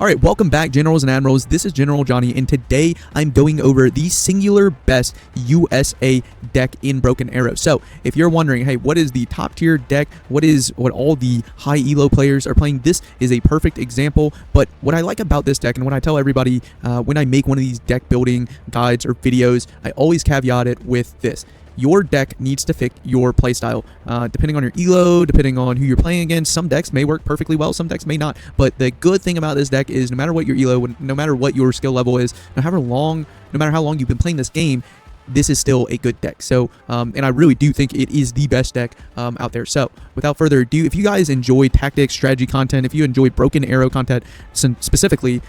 Alright, welcome back, Generals and Admirals. This is General Johnny, and today I'm going over the singular best USA deck in Broken Arrow. So, if you're wondering, hey, what is the top tier deck? What all the high elo players are playing? This is a perfect example. But what I like about this deck, and what I tell everybody when I make one of these deck building guides or videos, I always caveat it with this. Your deck needs to fit your playstyle. Depending on your elo, depending on who you're playing against, some decks may work perfectly well, some decks may not. But the good thing about this deck is no matter what your elo, no matter what your skill level is, no matter how long you've been playing this game, this is still a good deck. So, and I really do think it is the best deck out there. So, without further ado, if you guys enjoy tactics, strategy content, if you enjoy Broken Arrow content specifically,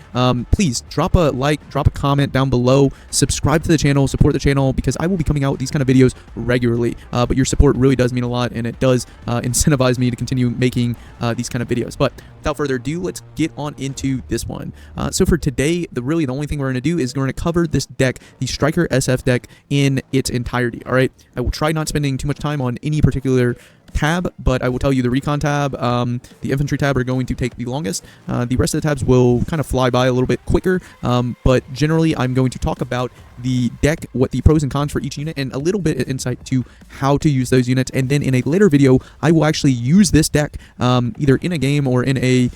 please drop a like, drop a comment down below, subscribe to the channel, support the channel, because I will be coming out with these kind of videos regularly. But your support really does mean a lot, and it does incentivize me to continue making these kind of videos. But without further ado, let's get on into this one. So for today, the only thing we're going to do is we're going to cover this deck, the Stryker SF deck, in its entirety. All right, I will try not spending too much time on any particular tab, but I will tell you the recon tab, the infantry tab are going to take the longest. The rest of the tabs will kind of fly by a little bit quicker, but generally I'm going to talk about the deck, what the pros and cons for each unit, and a little bit of insight to how to use those units. And then in a later video, I will actually use this deck either in a game or in a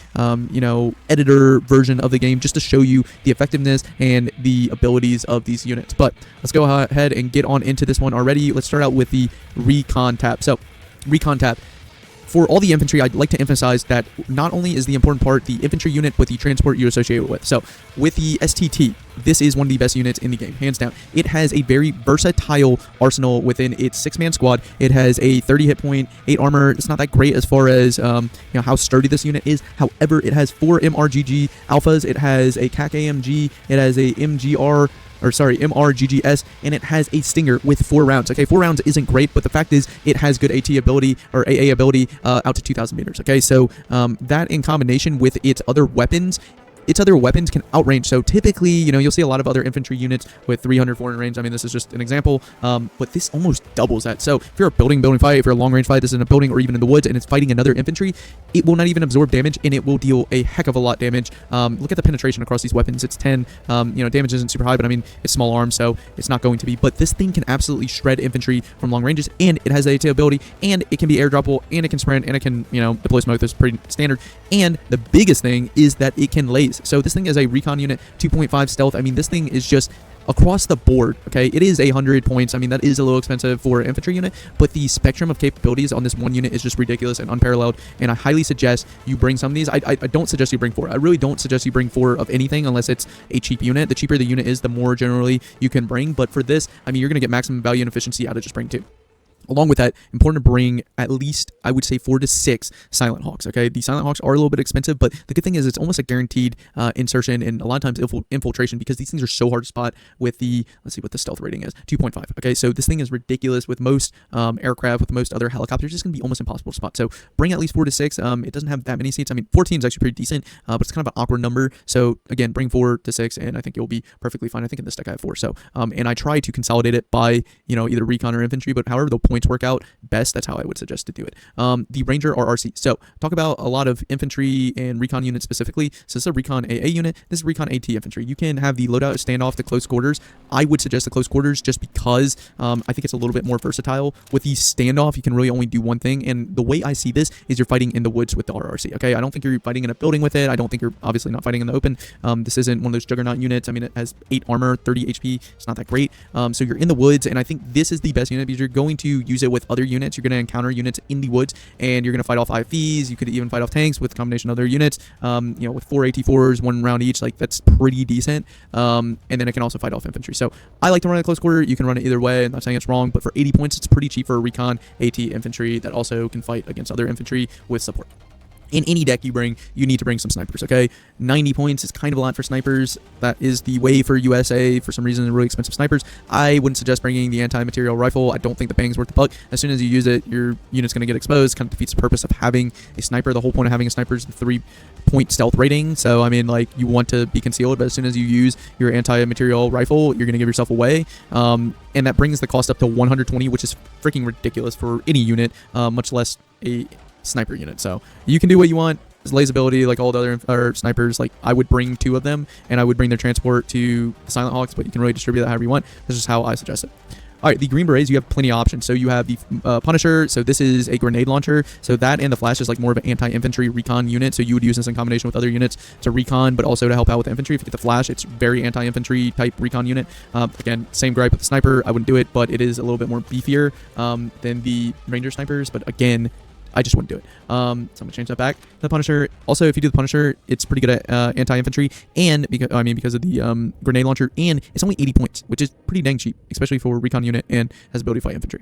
editor version of the game, just to show you the effectiveness and the abilities of these units. But let's go ahead and get on into this one already. Let's start out with the recon tab. So recon tab. For all the infantry, I'd like to emphasize that not only is the important part the infantry unit, but the transport you associate it with. So with the STT, this is one of the best units in the game, hands down. It has a very versatile arsenal within its 6-man squad. It has a 30 hit point, 8 armor. It's not that great as far as how sturdy this unit is. However, it has 4 MRGG alphas. It has a CAC AMG. It has a MRGGS, and it has a Stinger with 4 rounds. Okay, 4 rounds isn't great, but the fact is it has good AT ability, or AA ability, out to 2,000 meters. Okay, so that in combination with its other weapons can outrange. So typically, you'll see a lot of other infantry units with 300, 400 range. I mean, this is just an example, but this almost doubles that. So if you're a building fight, if you're a long range fight, this is in a building or even in the woods, and it's fighting another infantry, it will not even absorb damage, and it will deal a heck of a lot damage. Look at the penetration across these weapons. It's 10. Damage isn't super high, but I mean, it's small arms, so it's not going to be. But this thing can absolutely shred infantry from long ranges, and it has the AT ability, and it can be airdroppable, and it can sprint, and it can, deploy smoke. That's pretty standard. And the biggest thing is that it can laze. So this thing is a recon unit, 2.5 stealth. I mean, this thing is just across the board, okay? It is 100 points. I mean, that is a little expensive for an infantry unit, but the spectrum of capabilities on this one unit is just ridiculous and unparalleled, and I highly suggest you bring some of these. I don't suggest you bring 4. I really don't suggest you bring 4 of anything unless it's a cheap unit. The cheaper the unit is, the more generally you can bring, but for this, I mean, you're going to get maximum value and efficiency out of just bringing 2. Along with that, important to bring at least, I would say, 4 to 6 Silent Hawks, okay? The Silent Hawks are a little bit expensive, but the good thing is it's almost a guaranteed insertion, and a lot of times infiltration, because these things are so hard to spot with the, let's see what the stealth rating is, 2.5, okay? So this thing is ridiculous with most aircraft, with most other helicopters. It's going to be almost impossible to spot. So bring at least 4 to 6. It doesn't have that many seats. I mean, 14 is actually pretty decent, but it's kind of an awkward number. So again, bring 4 to 6, and I think you'll be perfectly fine. I think in this deck I have 4. So, and I try to consolidate it by, either recon or infantry, but however the points work out best, that's how I would suggest to do it. The Ranger RRC. So talk about a lot of infantry and recon units specifically. So this is a recon AA unit. This is recon AT infantry. You can have the loadout standoff to close quarters. I would suggest the close quarters just because I think it's a little bit more versatile. With the standoff, you can really only do one thing, and the way I see this is you're fighting in the woods with the RRC. Okay, I don't think you're fighting in a building with it. I don't think you're obviously not fighting in the open. This isn't one of those juggernaut units. I mean, it has 8 armor, 30 HP. It's not that great. So you're in the woods, and I think this is the best unit because you're going to use it with other units. You're going to encounter units in the woods, and you're going to fight off IFVs. You could even fight off tanks with a combination of other units. With 4 AT4s, 1 round each, like that's pretty decent. And then it can also fight off infantry. So I like to run it close quarter. You can run it either way. I'm not saying it's wrong, but for 80 points, it's pretty cheap for a recon AT infantry that also can fight against other infantry with support. In any deck you bring, you need to bring some snipers, okay? 90 points is kind of a lot for snipers. That is the way for USA. For some reason, really expensive snipers. I wouldn't suggest bringing the anti-material rifle. I don't think the bang's worth the buck. As soon as you use it, your unit's going to get exposed. Kind of defeats the purpose of having a sniper. The whole point of having a sniper is the 3-point stealth rating. So, I mean, like, you want to be concealed, but as soon as you use your anti-material rifle, you're going to give yourself away. And that brings the cost up to 120, which is freaking ridiculous for any unit, much less a sniper unit. So you can do what you want. lays ability, like all the other snipers, like I would bring 2 of them, and I would bring their transport to the Silent Hawks, but you can really distribute that however you want. This is how I suggest it. All right, the Green Berets, you have plenty of options. So you have the Punisher. So this is a grenade launcher. So that and the Flash is like more of an anti-infantry recon unit. So you would use this in combination with other units to recon, but also to help out with the infantry. If you get the Flash, it's very anti-infantry type recon unit. Again, same gripe with the Sniper. I wouldn't do it, but it is a little bit more beefier than the Ranger Snipers. But again, I just wouldn't do it. So I'm gonna change that back to the Punisher. Also, if you do the Punisher, it's pretty good at anti-infantry, and because of the grenade launcher, and it's only 80 points, which is pretty dang cheap, especially for a recon unit and has ability to fight infantry.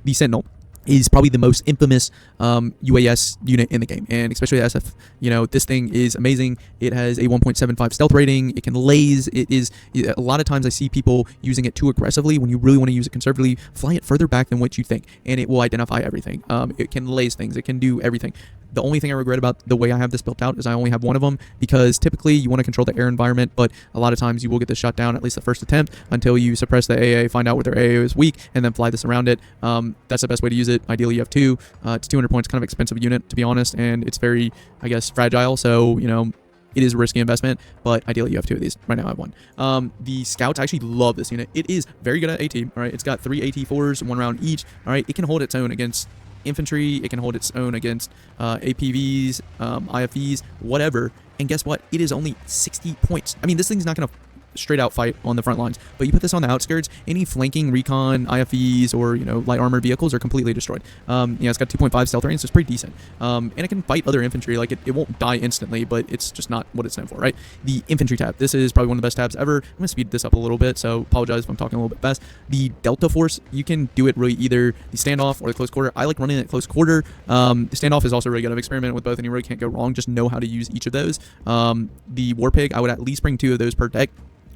The Sentinel is probably the most infamous UAS unit in the game, and especially the SF. You know, this thing is amazing. It has a 1.75 stealth rating. It can laze. It is, a lot of times I see people using it too aggressively. When you really want to use it conservatively, fly it further back than what you think, and it will identify everything. It can laze things. It can do everything. The only thing I regret about the way I have this built out is I only have one of them, because typically you want to control the air environment, but a lot of times you will get this shot down at least the first attempt until you suppress the AA, find out where their AA is weak, and then fly this around it. That's the best way to use it. Ideally, you have 2. It's 200 points, kind of expensive unit, to be honest, and it's very, I guess, fragile, so, you know, it is a risky investment, but ideally you have 2 of these. Right now I have 1. The Scouts, I actually love this unit. It is very good at AT, all right? It's got 3 AT4s, 1 round each, all right? It can hold its own against infantry, it can hold its own against APVs, IFVs, whatever, and guess what? It is only 60 points. I mean, this thing's not going to straight out fight on the front lines, but you put this on the outskirts, any flanking recon IFVs or, you know, light armored vehicles are completely destroyed. It's got 2.5 stealth range, so it's pretty decent, and it can fight other infantry. Like it won't die instantly, but it's just not what it's known for, right? The infantry tab, this is probably one of the best tabs ever. I'm gonna speed this up a little bit, so apologize if I'm talking a little bit fast. The Delta Force, you can do it really either the standoff or the close quarter. I like running it close quarter. The standoff is also really good. I've experimented with both, and you really can't go wrong. Just know how to use each of those. The War Pig, I would at least bring 2 of those per deck,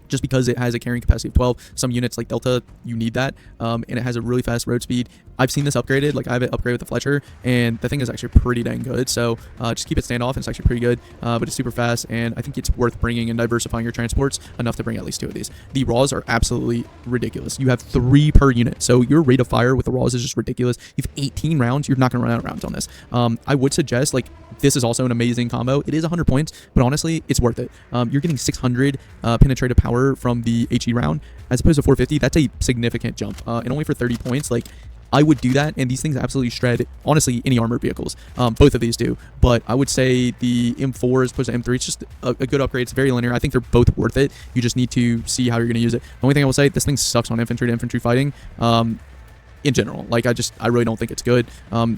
just because it has a carrying capacity of 12. Some units like Delta, you need that, and it has a really fast road speed. I've seen this upgraded, like I have it upgraded with the Fletcher, and the thing is actually pretty dang good, so just keep it standoff, and it's actually pretty good, but it's super fast, and I think it's worth bringing and diversifying your transports enough to bring at least 2 of these. The Raws are absolutely ridiculous. You have 3 per unit, so your rate of fire with the Raws is just ridiculous. You have 18 rounds, you're not going to run out of rounds on this. I would suggest, like, this is also an amazing combo. It is 100 points, but honestly, it's worth it. You're getting 600 penetrative power from the HE round, as opposed to 450. That's a significant jump, and only for 30 points. Like, I would do that, and these things absolutely shred, honestly, any armored vehicles. Both of these do, but I would say the M4 as opposed to M3, it's just a good upgrade. It's very linear. I think they're both worth it. You just need to see how you're going to use it. The only thing I will say, this thing sucks on infantry to infantry fighting. In general, like I really don't think it's good.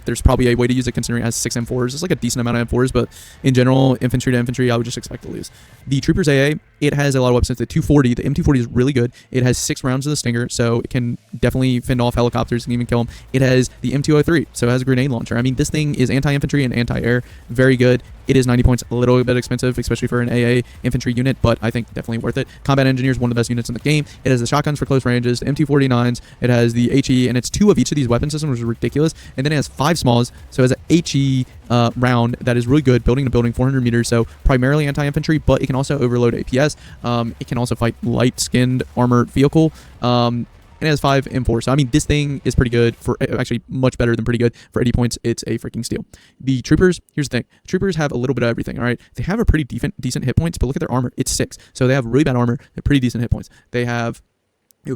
There's probably a way to use it considering it has 6 M4s. It's like a decent amount of M4s, but in general, infantry to infantry, I would just expect to lose. The Troopers AA, it has a lot of weapons. The 240, the M240 is really good. It has 6 rounds of the Stinger, so it can definitely fend off helicopters and even kill them. It has the M203, so it has a grenade launcher. I mean, this thing is anti-infantry and anti-air, very good. It is 90 points, a little bit expensive, especially for an AA infantry unit, but I think definitely worth it. Combat Engineer is one of the best units in the game. It has the shotguns for close ranges, the M249s, it has the HE, and it's 2 of each of these weapon systems, which is ridiculous. And then it has 5 smalls, so it has an HE round that is really good, building to building, 400 meters, so primarily anti-infantry, but it can also overload APS. It can also fight light-skinned armored vehicle. And it has 5 M4. So, I mean, this thing is pretty good for, actually much better than pretty good. For 80 points, it's a freaking steal. The Troopers, here's the thing. Troopers have a little bit of everything, all right? They have a pretty decent hit points, but look at their armor. It's 6. So they have really bad armor. They're pretty decent hit points. They have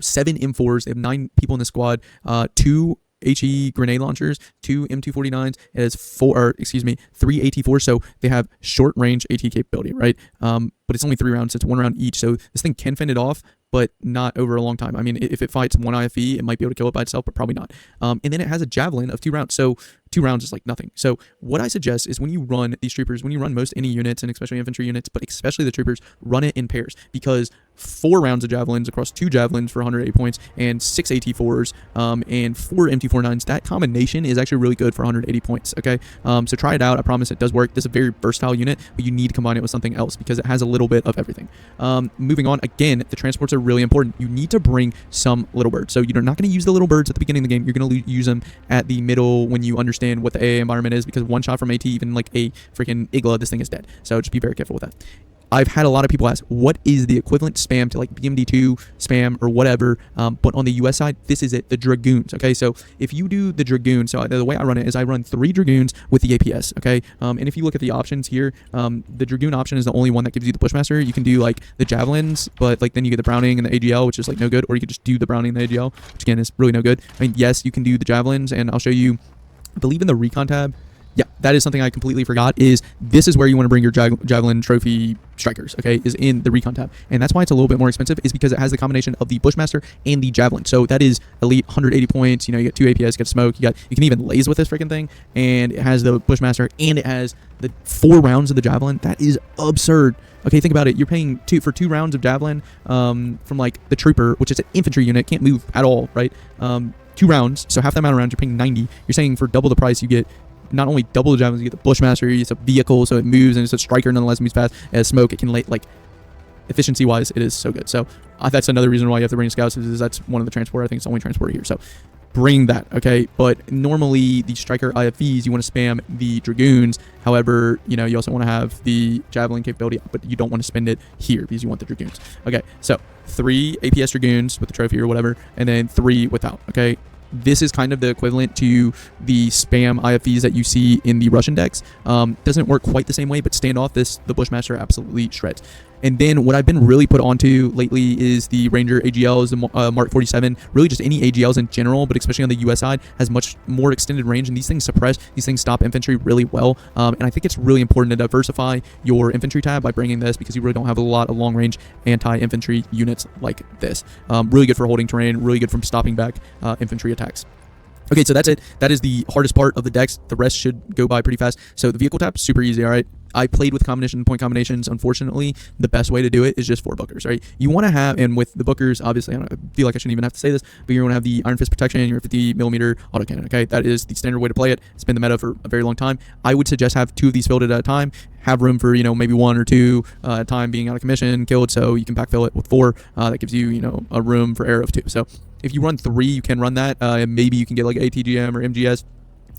7 M4s. They have 9 people in the squad. 2 HE grenade launchers, 2 M249s. It has 3 AT4s. So they have short range AT capability, right? But it's only 3 rounds. So it's 1 round each. So this thing can fend it off, but not over a long time. I mean, if it fights 1 IFE, it might be able to kill it by itself, but probably not. And then it has a javelin of 2 rounds. So 2 rounds is like nothing. So what I suggest is when you run these troopers, when you run most any units, and especially infantry units, but especially the troopers, run it in pairs, because 4 rounds of javelins across 2 javelins for 180 points and 6 AT4s and 4 MT49s, that combination is actually really good for 180 points, okay? So try it out. I promise it does work. This is a very versatile unit, but you need to combine it with something else because it has a little bit of everything. Moving on, again, the transports are really important. You need to bring some little birds. So you're not going to use the little birds at the beginning of the game. You're going to use them at the middle when you understand what the AA environment is, because 1 shot from AT, even like a freaking Igla, this thing is dead. So just be very careful with that. I've had a lot of people ask, what is the equivalent spam to like BMD2 spam or whatever, but on the US side, this is it, the Dragoons, okay? So if you do the Dragoon, so the way I run it is I run 3 Dragoons with the APS, okay? And if you look at the options here, the Dragoon option is the only one that gives you the Bushmaster. You can do like the Javelins, but like then you get the Browning and the AGL, which is like no good, or you could just do the Browning and the AGL, which again is really no good. I mean, yes, you can do the Javelins, and I'll show you, I believe in the recon tab. Yeah, that is something I completely forgot, is this is where you want to bring your Javelin trophy strikers, okay, is in the recon tab. And that's why it's a little bit more expensive, is because it has the combination of the Bushmaster and the Javelin. So that is elite, 180 points, you know, you get 2 APS, you get smoke, you can even laze with this freaking thing, and it has the Bushmaster, and it has the 4 rounds of the Javelin. That is absurd. Okay, think about it. You're paying for 2 rounds of Javelin from like the Trooper, which is an infantry unit, can't move at all, right? 2 rounds, so half the amount of rounds, you're paying 90. You're saying for double the price, you get not only double the Javelins, you get the Bushmaster, it's a vehicle, so it moves, and it's a Stryker, nonetheless moves fast. As smoke, it can like efficiency-wise, it is so good. So that's another reason why you have to bring Scouts, is that's one of the transporter. I think it's the only transporter here. So bring that, okay? But normally the Stryker IFVs, you want to spam the Dragoons. However, you know, you also want to have the Javelin capability, but you don't want to spend it here because you want the Dragoons. Okay, so 3 APS Dragoons with the trophy or whatever, and then 3 without, okay? This is kind of the equivalent to the spam IFVs that you see in the Russian decks. Doesn't work quite the same way, but standoff, the Bushmaster absolutely shreds. And then what I've been really put onto lately is the Ranger AGLs, the Mark 47, really just any AGLs in general, but especially on the US side, has much more extended range, and these things suppress, these things stop infantry really well. And I think it's really important to diversify your infantry tab by bringing this, because you really don't have a lot of long-range anti-infantry units like this. Really good for holding terrain, really good from stopping back infantry attacks. Okay, so that's it. That is the hardest part of the decks. The rest should go by pretty fast. So the vehicle tab, super easy, all right? I played with point combinations. Unfortunately, the best way to do it is just 4 bookers, right? You want to have, and with the bookers, obviously, I feel like I shouldn't even have to say this, but you want to have the Iron Fist protection, your 50mm autocannon, okay? That is the standard way to play it. It's been the meta for a very long time. I would suggest have 2 of these fielded at a time. Have room for, you know, maybe 1 or 2 at a time being out of commission, killed, so you can backfill it with 4. That gives you, you know, a room for arrow of 2. So if you run 3, you can run that. And maybe you can get like ATGM or MGS.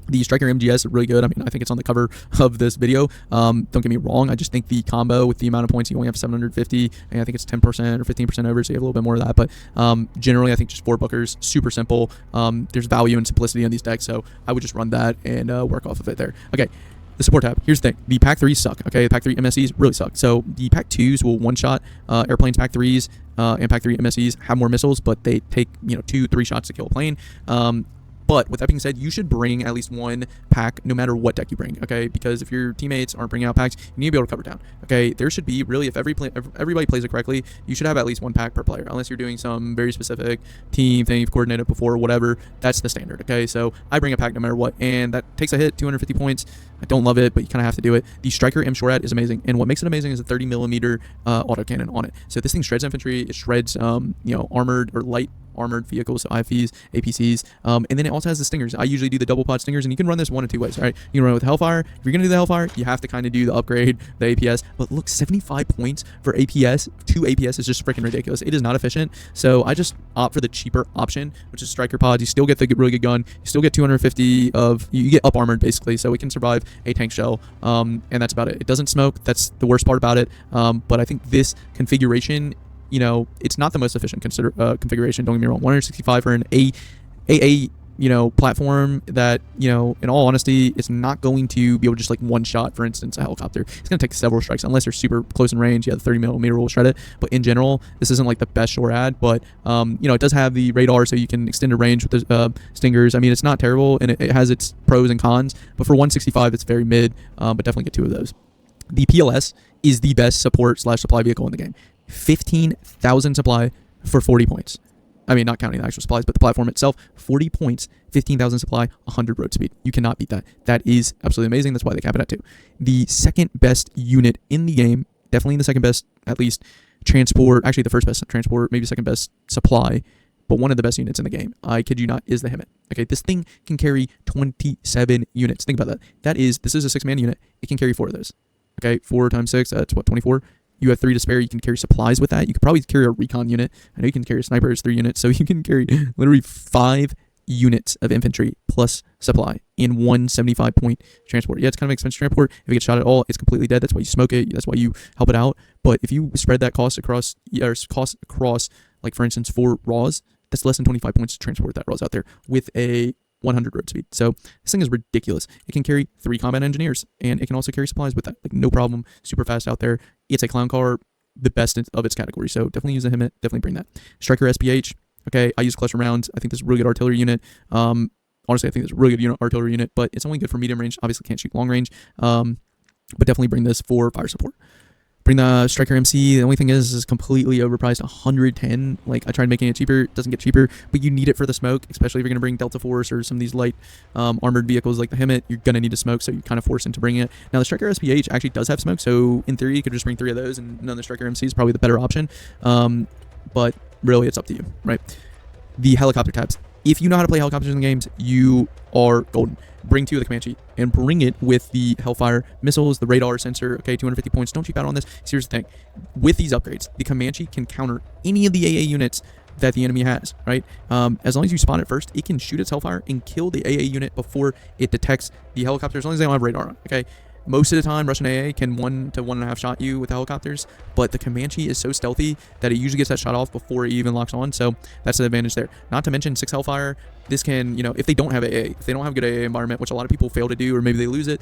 The Stryker MGS is really good. I mean, I think it's on the cover of this video. Don't get me wrong. I just think the combo with the amount of points, you only have 750, and I think it's 10% or 15% over, so you have a little bit more of that. But generally, I think just 4 bookers, super simple. There's value and simplicity on these decks, so I would just run that and work off of it there. Okay. The support tab. Here's the thing. The Pack 3s suck, okay? The Pack 3 MSEs really suck. So the Pack 2s will one-shot airplanes. Pack 3s and Pack 3 MSEs have more missiles, but they take, you know, 2-3 shots to kill a plane. But with that being said, you should bring at least 1 pack no matter what deck you bring, okay? Because if your teammates aren't bringing out packs, you need to be able to cover down, okay? There should be, really, if everybody plays it correctly, you should have at least 1 pack per player, unless you're doing some very specific team thing you've coordinated before, whatever. That's the standard, okay? So I bring a pack no matter what, and that takes a hit, 250 points. I don't love it, but you kind of have to do it. The Stryker M Shorad is amazing, and what makes it amazing is a 30mm autocannon on it. So this thing shreds infantry, it shreds, you know, armored or light armored vehicles, so IFVs, APCs, and then it also has the stingers. I usually do the double pod stingers, and you can run this 1 of 2 ways, all right? You can run it with Hellfire. If you're going to do the Hellfire, you have to kind of do the upgrade, the APS, but look, 75 points for APS, 2 APS is just freaking ridiculous. It is not efficient, so I just opt for the cheaper option, which is Stryker pods. You still get the really good gun, you still get 250 of, you get up armored basically, so it can survive a tank shell, and that's about it. It doesn't smoke, that's the worst part about it, but I think this configuration, you know, it's not the most efficient configuration, don't get me wrong. 165 for an AA, you know, platform that, you know, in all honesty, it's not going to be able to just like one shot, for instance, a helicopter. It's going to take several strikes, unless they're super close in range. Yeah, the 30mm will shred it. But in general, this isn't like the best shorad, but, you know, it does have the radar, so you can extend the range with the stingers. I mean, it's not terrible, and it has its pros and cons, but for 165, it's very mid, but definitely get 2 of those. The PLS is the best support/supply vehicle in the game. 15,000 supply for 40 points. I mean, not counting the actual supplies, but the platform itself, 40 points, 15,000 supply, 100 road speed. You cannot beat that. That is absolutely amazing. That's why they cap it at 2. The second best unit in the game, definitely the second best, at least, transport, actually the first best transport, maybe second best supply, but one of the best units in the game, I kid you not, is the Hemet. Okay, this thing can carry 27 units. Think about that. This is a 6-man unit. It can carry 4 of those. Okay, 4 times 6, that's what, 24? You have 3 to spare. You can carry supplies with that. You could probably carry a recon unit. I know you can carry a sniper as 3 units, so you can carry literally 5 units of infantry plus supply in one 75-point transport. Yeah, it's kind of an expensive transport. If it gets shot at all, it's completely dead. That's why you smoke it. That's why you help it out. But if you spread that cost across, like for instance, 4 Raws, that's less than 25 points to transport that Raws out there with a 100 road speed. So this thing is ridiculous. It can carry 3 combat engineers, and it can also carry supplies with that. Like, no problem. Super fast out there. It's a clown car, the best of its category. So definitely use the HIMMET. Definitely bring that. Stryker SPH. Okay, I use cluster rounds. I think this is a really good artillery unit. Honestly, I think it's a really good artillery unit, but it's only good for medium range. Obviously, can't shoot long range. But definitely bring this for fire support. Bring the Stryker MC. The only thing is completely overpriced. 110. Like, I tried making it cheaper. It doesn't get cheaper, but you need it for the smoke, especially if you're going to bring Delta Force or some of these light armored vehicles like the HIMMET. You're going to need to smoke, so you're kind of forced into bringing it. Now, the Stryker SPH actually does have smoke, so in theory, you could just bring 3 of those, and none of the Stryker MC is probably the better option. But really, it's up to you, right? The helicopter tabs. If you know how to play helicopters in the games, you are golden. Bring 2 of the Comanche and bring it with the Hellfire missiles, the radar sensor. Okay, 250 points. Don't cheap out on this. So here's the thing. With these upgrades, the Comanche can counter any of the AA units that the enemy has, right? As long as you spot it first, it can shoot its Hellfire and kill the AA unit before it detects the helicopter, as long as they don't have radar on, okay? Most of the time, Russian AA can 1 to 1.5 shot you with helicopters, but the Comanche is so stealthy that it usually gets that shot off before it even locks on, so that's the advantage there. Not to mention 6 Hellfire. This can, if they don't have AA, if they don't have good AA environment, which a lot of people fail to do, or maybe they lose it,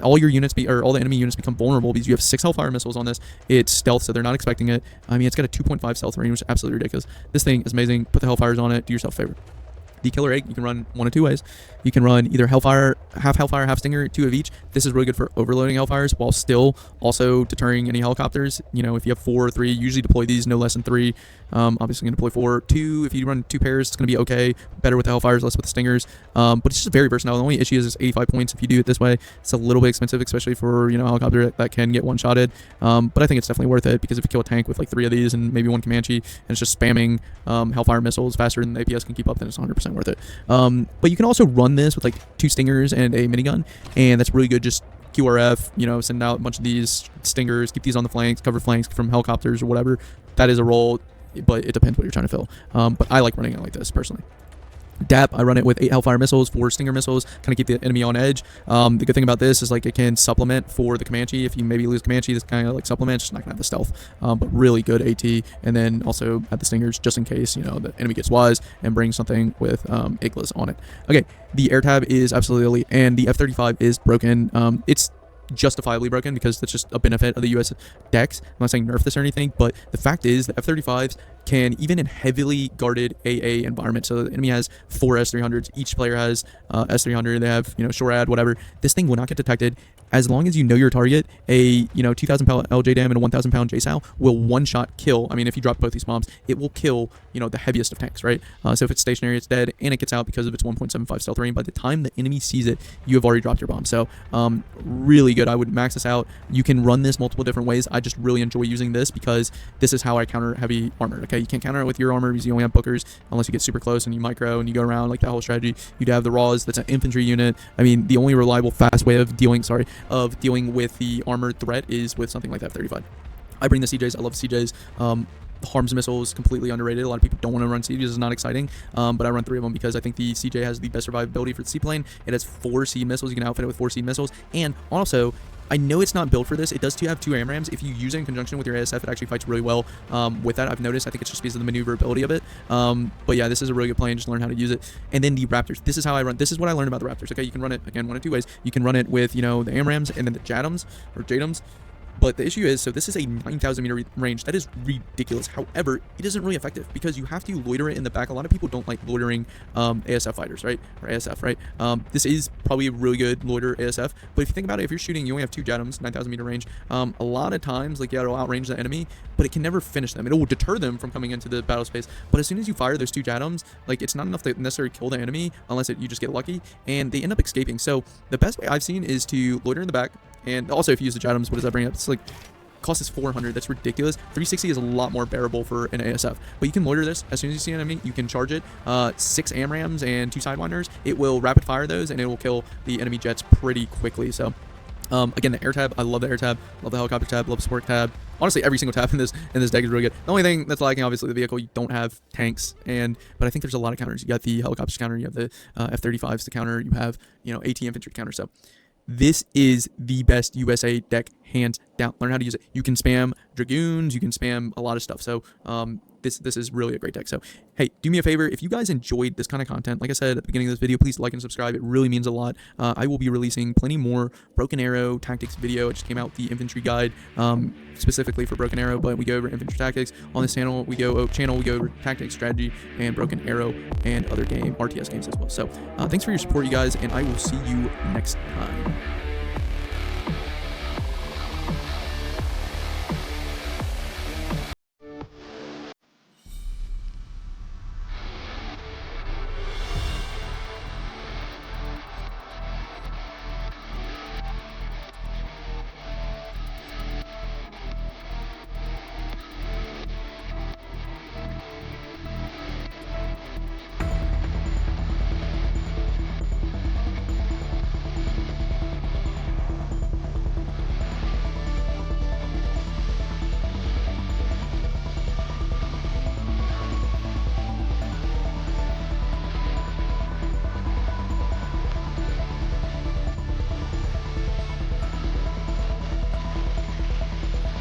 all your units all the enemy units become vulnerable because you have 6 Hellfire missiles on this. It's stealth, so they're not expecting it. I mean, it's got a 2.5 stealth range, which is absolutely ridiculous. This thing is amazing. Put the Hellfires on it. Do yourself a favor. The killer egg, you can run 1 of 2 ways. You can run either Hellfire, half Stinger, 2 of each. This is really good for overloading Hellfires while still also deterring any helicopters. If you have 4 or 3, usually deploy these no less than 3. Obviously going to deploy 4. 2, if you run 2 pairs, it's going to be okay. Better with the Hellfires, less with the Stingers. But it's just very versatile. The only issue is it's 85 points if you do it this way. It's a little bit expensive, especially for, a helicopter that can get one-shotted. But I think it's definitely worth it, because if you kill a tank with like 3 of these and maybe 1 Comanche, and it's just spamming Hellfire missiles faster than the APS can keep up, then it's 100% worth it. But you can also run this with like 2 Stingers and a minigun, and that's really good. Just QRF, send out a bunch of these Stingers, keep these on the flanks, cover flanks from helicopters or whatever. That is a role, but it depends what you're trying to fill. But I like running it like this personally. DAP, I run it with 8 Hellfire missiles, 4 Stinger missiles, kind of keep the enemy on edge. The good thing about this is like it can supplement for the Comanche. If you maybe lose Comanche, this kind of like supplements, just not gonna have the stealth, but really good AT. And then also add the Stingers just in case the enemy gets wise and brings something with Iglas on it. Okay, the air tab is absolutely elite, and the F-35 is broken. It's justifiably broken because that's just a benefit of the US decks. I'm not saying nerf this or anything, but the fact is the F-35s can, even in heavily guarded AA environment, so the enemy has 4 S-300s, each player has S-300, they have, SHORAD, whatever, this thing will not get detected. As long as you know your target, a 2,000 pound LJDAM and a 1,000 pound JSOW will one-shot kill. I mean, if you drop both these bombs, it will kill, the heaviest of tanks, right? So if it's stationary, it's dead, and it gets out because of its 1.75 stealth rating. By the time the enemy sees it, you have already dropped your bomb. So really good. I would max this out. You can run this multiple different ways. I just really enjoy using this because this is how I counter heavy armor. Okay, you can't counter it with your armor because you only have bookers unless you get super close and you micro and you go around like that whole strategy. You'd have the Raws, that's an infantry unit. I mean, the only reliable fast way of dealing with the armored threat is with something like that F-35. I bring the CJs. I love CJs. Harms missiles, completely underrated. A lot of people don't want to run CJs. It's not exciting, but I run 3 of them because I think the CJ has the best survivability for the seaplane. It has 4 seed missiles. You can outfit it with 4 seed missiles, and also I know it's not built for this. It does have 2 AMRAMs. If you use it in conjunction with your ASF, it actually fights really well with that. I've noticed. I think it's just because of the maneuverability of it. But yeah, this is a really good plane. Just learn how to use it. And then the Raptors. This is how I run. This is what I learned about the Raptors. Okay, you can run it again 1 of 2 ways. You can run it with the AMRAMs and then the JADAMs or JADAMs. But the issue is, so this is a 9,000 meter range. That is ridiculous. However, it isn't really effective because you have to loiter it in the back. A lot of people don't like loitering ASF fighters, right? Or ASF, right? This is probably a really good loiter ASF. But if you think about it, if you're shooting, you only have 2 JADAMs, 9,000 meter range. A lot of times, like, yeah, it'll outrange the enemy, but it can never finish them. It will deter them from coming into the battle space. But as soon as you fire those 2 JADAMs, like, it's not enough to necessarily kill the enemy unless you just get lucky, and they end up escaping. So the best way I've seen is to loiter in the back. And also, if you use the JADAMs, what does that bring up? It's like, cost is 400. That's ridiculous. 360 is a lot more bearable for an ASF, but you can loiter this. As soon as you see an enemy, you can charge it. 6 AMRAMs and 2 Sidewinders. It will rapid fire those, and it will kill the enemy jets pretty quickly. So Again, the air tab, I love the air tab, love the helicopter tab, love the support tab. Honestly, every single tab in this deck is really good. The only thing that's lacking, obviously, the vehicle. You don't have tanks, but I think there's a lot of counters. You got the helicopters counter, you have the F-35s to counter, you have AT infantry counter. So this is the best USA deck, hands down. Learn how to use it. You can spam dragoons, you can spam a lot of stuff. So this is really a great deck. So hey, do me a favor, if you guys enjoyed this kind of content, like I said at the beginning of this video, please like and subscribe. It really means a lot. I will be releasing plenty more Broken Arrow tactics video. It just came out, the infantry guide, specifically for Broken Arrow, but we go over infantry tactics on this channel. We go over tactics, strategy, and Broken Arrow, and other RTS games as well. So thanks for your support, you guys, and I will see you next time.